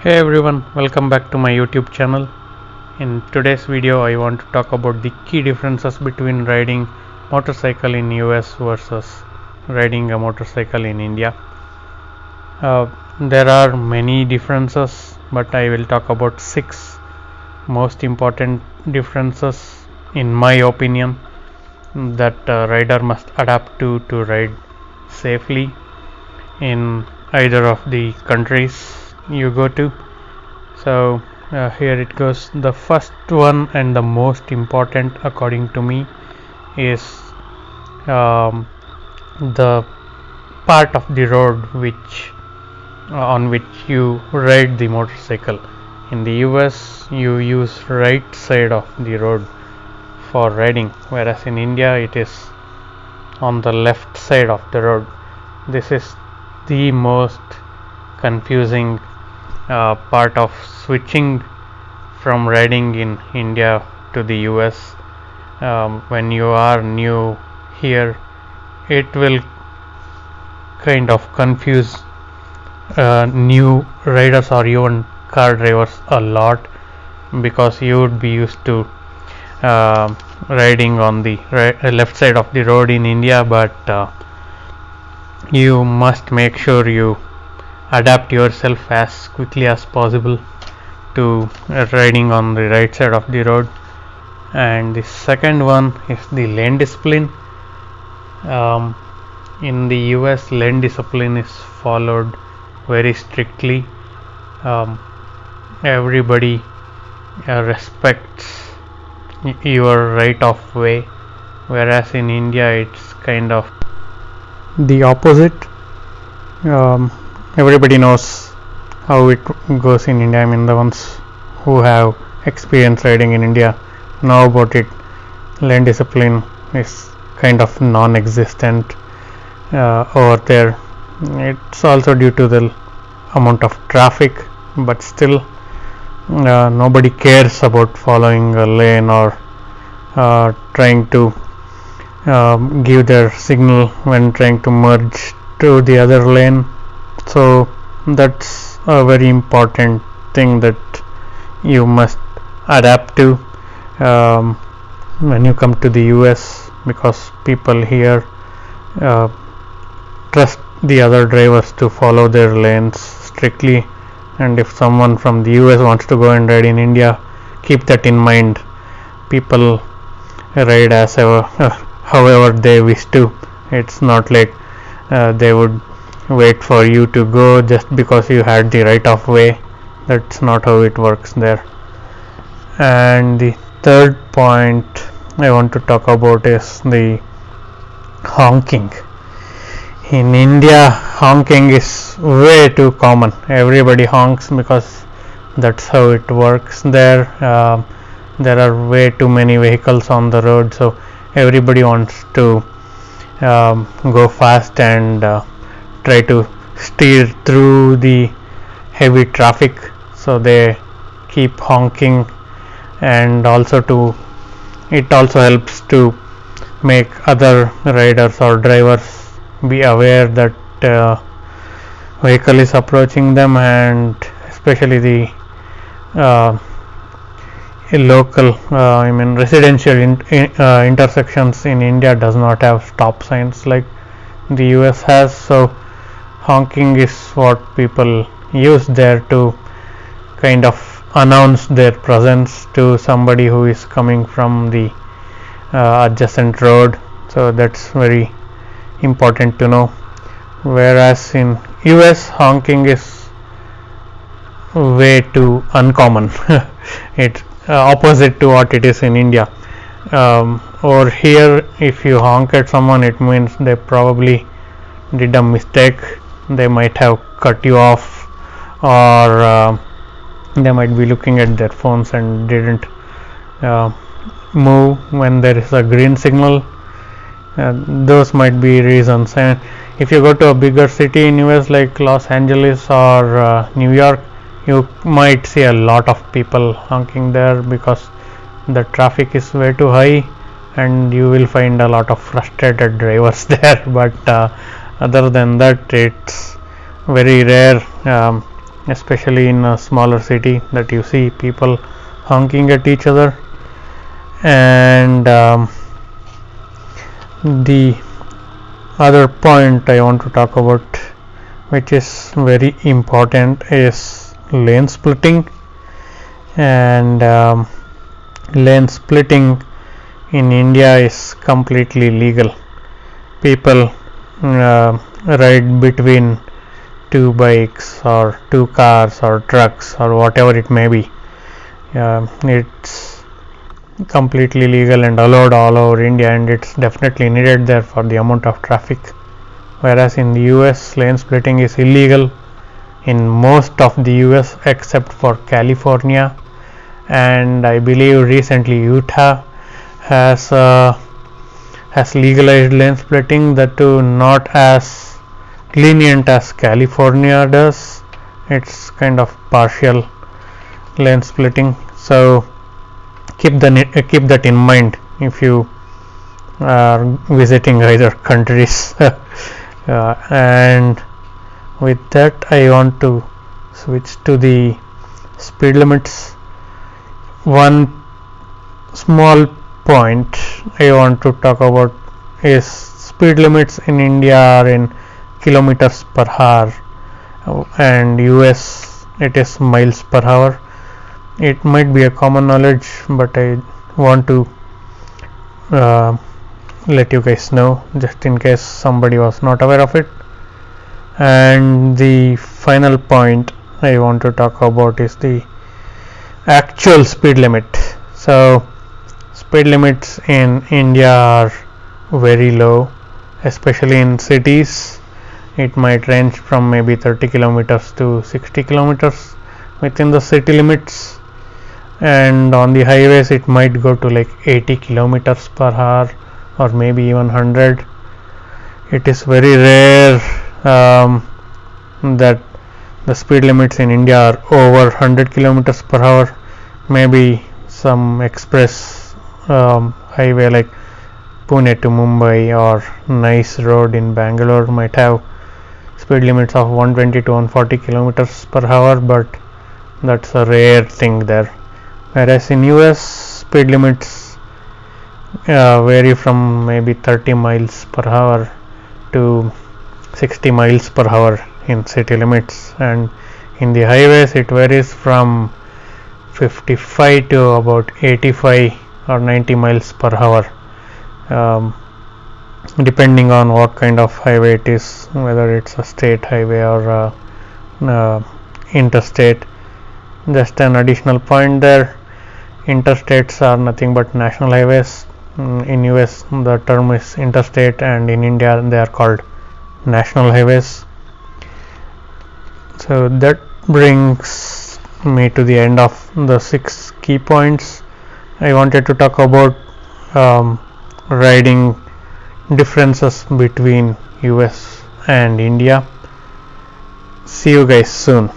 Hey everyone, welcome back to my YouTube channel. In today's video I want to talk about the key differences between riding motorcycle in US versus riding a motorcycle in India. There are many differences, but I will talk about 6 most important differences in my opinion that a rider must adapt to ride safely in either of the countries you go to. So here it goes. The first one and the most important according to me is the part of the road on which you ride the motorcycle. In the US you use right side of the road for riding, whereas in India it is on the left side of the road. This is the most confusing part of switching from riding in India to the US. When you are new here, it will kind of confuse new riders or even car drivers a lot, because you would be used to riding on the left side of the road in India, but you must make sure you adapt yourself as quickly as possible to riding on the right side of the road. And the second one is the lane discipline. In the US, lane discipline is followed very strictly. Everybody respects your right of way, whereas in India it's kind of the opposite. Everybody knows how it goes in India. I mean, the ones who have experience riding in India know about it. Lane discipline is kind of non-existent over there. It's also due to the amount of traffic, but still nobody cares about following a lane or trying to give their signal when trying to merge to the other lane. So that's a very important thing that you must adapt to when you come to the US, because people here trust the other drivers to follow their lanes strictly. And if someone from the US wants to go and ride in India, keep that in mind. People ride as however they wish to. It's not like they would wait for you to go just because you had the right of way. That's not how it works there. And the third point I want to talk about is the honking. In India, honking is way too common. Everybody honks because that's how it works there. There are way too many vehicles on the road, so everybody wants to go fast and try to steer through the heavy traffic, so they keep honking. And also it also helps to make other riders or drivers be aware that vehicle is approaching them, and especially the local residential intersections in India does not have stop signs like the US has. So honking is what people use there to kind of announce their presence to somebody who is coming from the adjacent road. So that's very important to know. Whereas in US, honking is way too uncommon. It's opposite to what it is in India. Over here, if you honk at someone, it means they probably did a mistake. They might have cut you off, or they might be looking at their phones and didn't move when there is a green signal. Those might be reasons. And if you go to a bigger city in US like Los Angeles or New York, you might see a lot of people honking there because the traffic is way too high, and you will find a lot of frustrated drivers there. But other than that, it's very rare especially in a smaller city, that you see people honking at each other. And the other point I want to talk about, which is very important, is lane splitting. And lane splitting in India is completely legal. People ride between two bikes or two cars or trucks or whatever it may be. It's completely legal and allowed all over India, and it's definitely needed there for the amount of traffic. Whereas in the US, lane splitting is illegal in most of the US except for California, and I believe recently Utah has legalized lane splitting, that too not as lenient as California does. It's kind of partial lane splitting, so keep that in mind if you are visiting either countries. And with that, I want to switch to the speed limits. One small point I want to talk about is speed limits in India are in kilometers per hour, and US it is miles per hour. It might be a common knowledge, but I want to let you guys know, just in case somebody was not aware of it. And the final point I want to talk about is the actual speed limit. So speed limits in India are very low, especially in cities. It might range from maybe 30 kilometers to 60 kilometers within the city limits, and on the highways it might go to like 80 kilometers per hour or maybe even 100. It is very rare that the speed limits in India are over 100 kilometers per hour. Maybe some express highway like Pune to Mumbai or Nice Road in Bangalore might have speed limits of 120 to 140 kilometers per hour, but that's a rare thing there. Whereas in US, speed limits vary from maybe 30 miles per hour to 60 miles per hour in city limits, and in the highways it varies from 55 to about 85 or 90 miles per hour, depending on what kind of highway it is, whether it's a state highway or interstate. Just an additional point there, interstates are nothing but national highways. In US the term is interstate, and in India they are called national highways. So that brings me to the end of the 6 key points I wanted to talk about. Riding differences between US and India. See you guys soon.